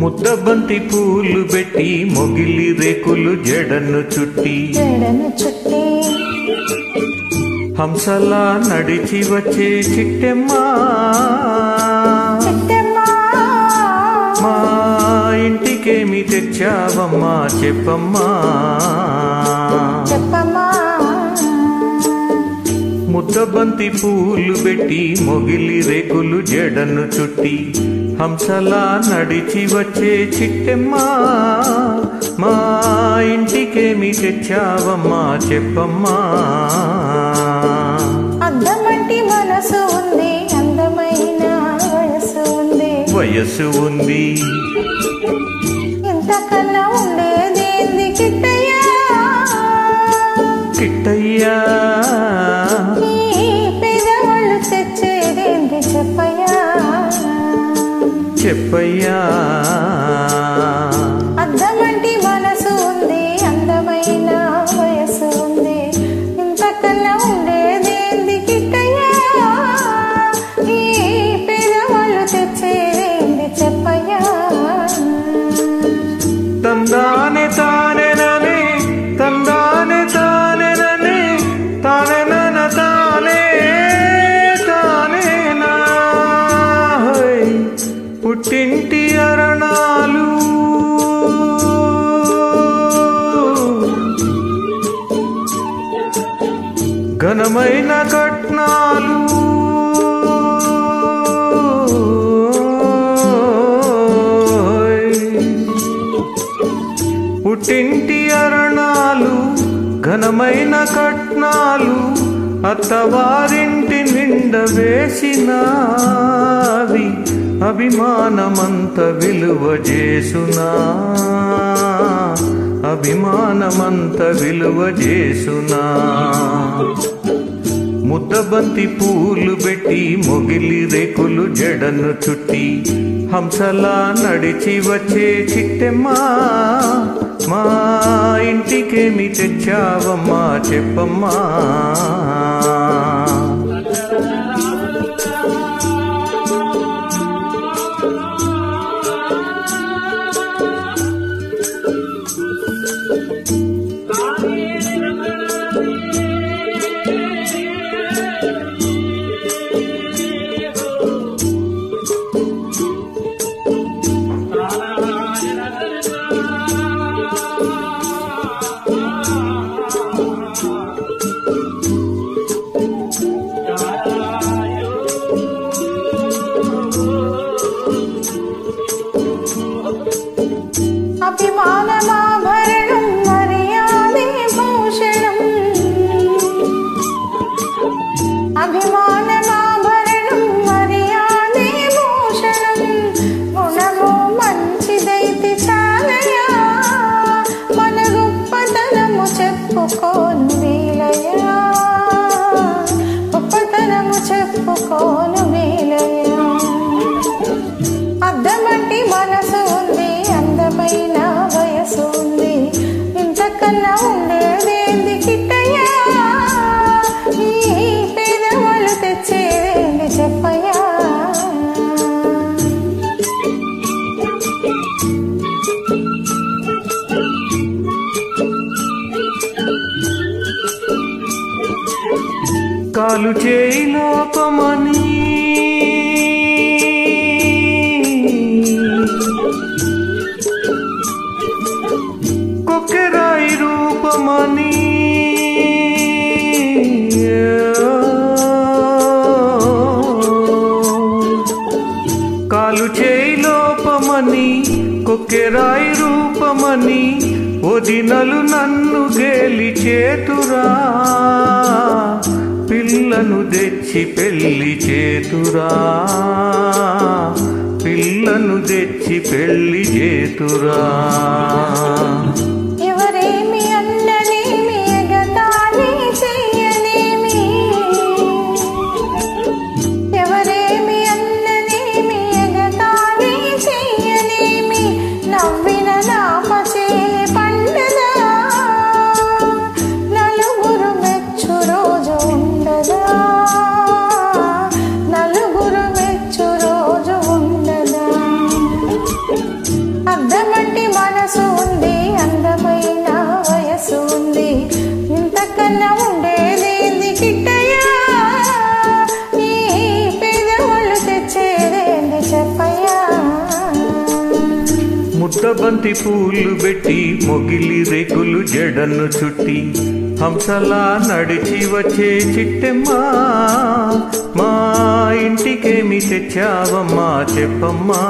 ముద్దబంతి పూలు పెట్టి మొగిలి రేకులు జడను చుట్టి హంసలా నడిచి వచ్చే చిట్టెమ్మా మా ఇంటికేమి తెచ్చావమ్మా చెప్పమ్మా ముద్దబంతి పూలు పెట్టి మొగిలి రేకులు జడను చుట్టి హంసలా నడిచి వచ్చే చిట్టెమ్మా మా ఇంటికేమి తెచ్చావమ్మా చెప్పమ్మా అందమంటి మనసు ఉంది అందమైన వయసు ఉంది వయసు ఉంది ఇంతకన్నా ఉండేదేంది కిట్టయ్యా కిట్టయ్యా పేదవాళ్ళు తెచ్చేదేంది చెప్పయ్యా చెప్పయ్యా అద్దమంటి మనసు ఉంది అందమైన వయసు ఉంది ఇంతకన్నా ఉండేదేంది కిట్టయ్యా ఈ పేదవాళ్ళు తెచ్చేదేంది చెప్పయ్యా తందానే తానేననే తందానే తానేననే తానేనన తానే తానేనా పుట్టింటి అరణాలు ఘనమైన కట్నాలు పుట్టింటి అరణాలు ఘనమైన కట్నాలు అత్తవారింటి నిండ వేసినావి అభిమానమంత విలువ చేసునా అభిమానమంత విలువ చేసునా ముద్దబంతి పూలు పెట్టి మొగిలి రేకులు జడను చుట్టి హంసలా నడిచి వచ్చే చిట్టెమ్మా మా ఇంటికేమి తెచ్చావమ్మా చెప్పమ్మా అభిమానమాభరణం మర్యాదే భూషణం అభిమానమాభరణం మర్యాదే భూషణం గుణము మంచిదైతే చాలయ్యా మన గొప్పతనము చెప్పుకోను వీలయ్యా గొప్పతనము చెప్పుకోను వీలయ్యా అద్దమంటి మనసు ఉంది అందమైన వయసు ఉంది ఇంతకన్నా ఉండేదేంది కిట్టయ్యా ఈ పేదవాళ్ళు తెచ్చేదేంది చెప్పయ్యా కాలు చేయి లోపమని కొక్కెరాయి రూపమని వదినలు నన్ను గేలి చేతురా, పిల్లను తెచ్చి పెళ్లి చేతురా, పిల్లను తెచ్చి పెళ్లి చేతురా. ఎవరేమి అన్ననేమి ఎగతాళి చెయ్యనేమి, ఎవరేమి అన్ననేమి ఎగతాళి చెయ్యనేమి, నవ్విన నామచేలి పండుదా, నలుగురు మెచ్చు రోజు ఉండదా, నలుగురు మెచ్చు రోజు ఉండదా. అద్దమంటి మనసు ఉంది, అందమైన వయసు ఉంది, ఇంతకన్నా ఉండేదేంది కిట్టయ్యా, ఈ పేదవాళ్ళు తెచ్చేదేంది చెప్పయ్యా. ముద్దబంతి పూలు పెట్టి మొగిలి రేకులు జడను చుట్టి హంసలా నడిచి వచ్చే చిట్టెమ్మా, మా ఇంటికేమి తెచ్చావమ్మా చెప్పమ్మా.